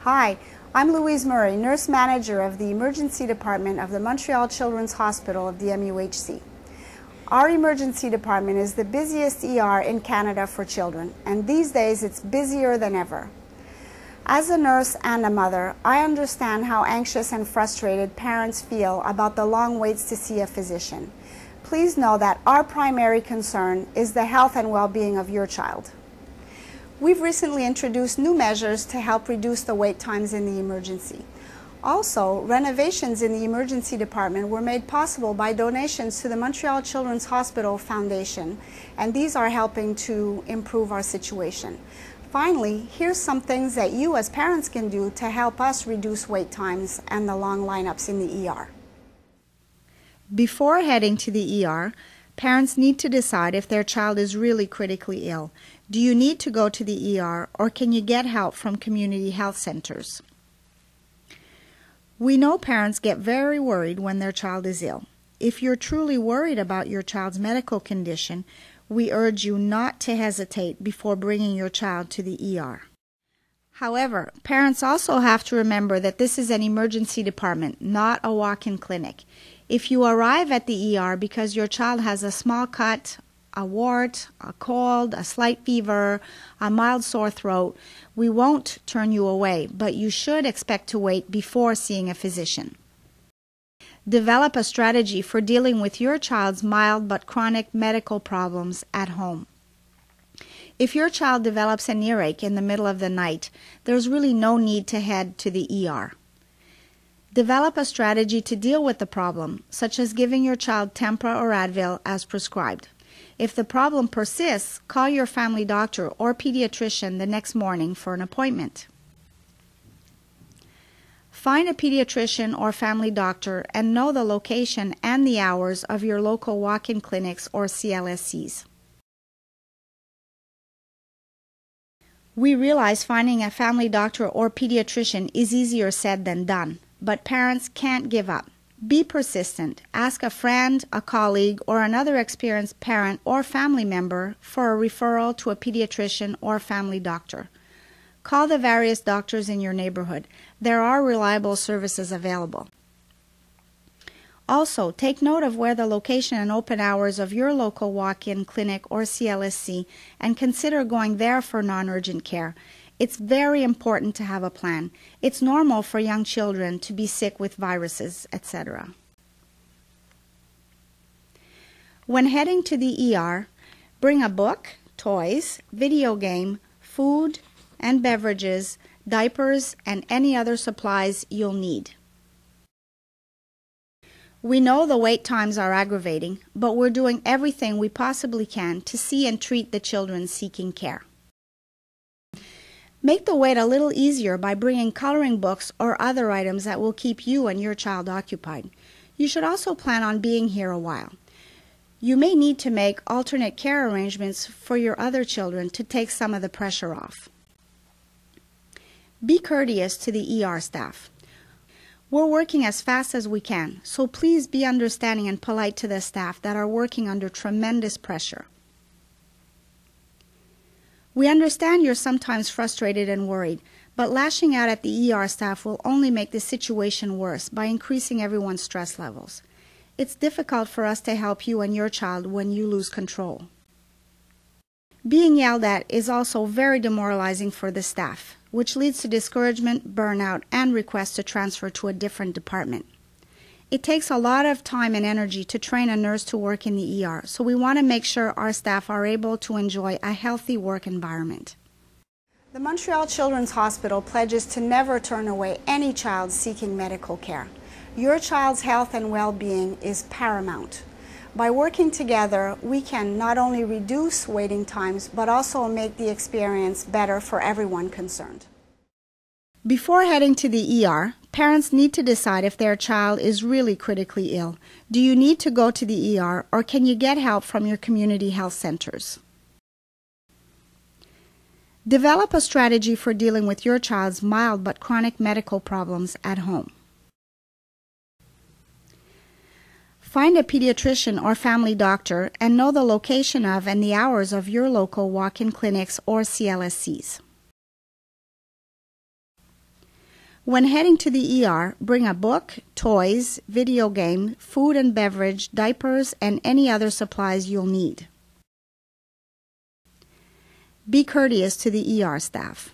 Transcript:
Hi, I'm Louise Murray, Nurse Manager of the Emergency Department of the Montreal Children's Hospital of the MUHC. Our emergency department is the busiest ER in Canada for children, and these days it's busier than ever. As a nurse and a mother, I understand how anxious and frustrated parents feel about the long waits to see a physician. Please know that our primary concern is the health and well-being of your child. We've recently introduced new measures to help reduce the wait times in the emergency. Also, renovations in the emergency department were made possible by donations to the Montreal Children's Hospital Foundation, and these are helping to improve our situation. Finally, here's some things that you as parents can do to help us reduce wait times and the long lineups in the ER. Before heading to the ER, parents need to decide if their child is really critically ill. Do you need to go to the ER, or can you get help from community health centers? We know parents get very worried when their child is ill. If you're truly worried about your child's medical condition, we urge you not to hesitate before bringing your child to the ER. However, parents also have to remember that this is an emergency department, not a walk-in clinic. If you arrive at the ER because your child has a small cut, a wart, a cold, a slight fever, a mild sore throat, we won't turn you away, but you should expect to wait before seeing a physician. Develop a strategy for dealing with your child's mild but chronic medical problems at home. If your child develops an earache in the middle of the night, there's really no need to head to the ER. Develop a strategy to deal with the problem, such as giving your child Tempra or Advil as prescribed. If the problem persists, call your family doctor or pediatrician the next morning for an appointment. Find a pediatrician or family doctor and know the location and the hours of your local walk-in clinics or CLSCs. We realize finding a family doctor or pediatrician is easier said than done, but parents can't give up. Be persistent. Ask a friend, a colleague, or another experienced parent or family member for a referral to a pediatrician or family doctor. Call the various doctors in your neighborhood. There are reliable services available. Also, take note of where the location and open hours of your local walk-in clinic or CLSC and consider going there for non-urgent care. It's very important to have a plan. It's normal for young children to be sick with viruses, etc. When heading to the ER, bring a book, toys, video game, food and beverages, diapers, and any other supplies you'll need. We know the wait times are aggravating, but we're doing everything we possibly can to see and treat the children seeking care. Make the wait a little easier by bringing coloring books or other items that will keep you and your child occupied. You should also plan on being here a while. You may need to make alternate care arrangements for your other children to take some of the pressure off. Be courteous to the ER staff. We're working as fast as we can, so please be understanding and polite to the staff that are working under tremendous pressure. We understand you're sometimes frustrated and worried, but lashing out at the ER staff will only make the situation worse by increasing everyone's stress levels. It's difficult for us to help you and your child when you lose control. Being yelled at is also very demoralizing for the staff, which leads to discouragement, burnout, and requests to transfer to a different department. It takes a lot of time and energy to train a nurse to work in the ER, so we want to make sure our staff are able to enjoy a healthy work environment. The Montreal Children's Hospital pledges to never turn away any child seeking medical care. Your child's health and well-being is paramount. By working together, we can not only reduce waiting times, but also make the experience better for everyone concerned. Before heading to the ER, parents need to decide if their child is really critically ill. Do you need to go to the ER, or can you get help from your community health centers? Develop a strategy for dealing with your child's mild but chronic medical problems at home. Find a pediatrician or family doctor and know the location of and the hours of your local walk-in clinics or CLSCs. When heading to the ER, bring a book, toys, video game, food and beverage, diapers, and any other supplies you'll need. Be courteous to the ER staff.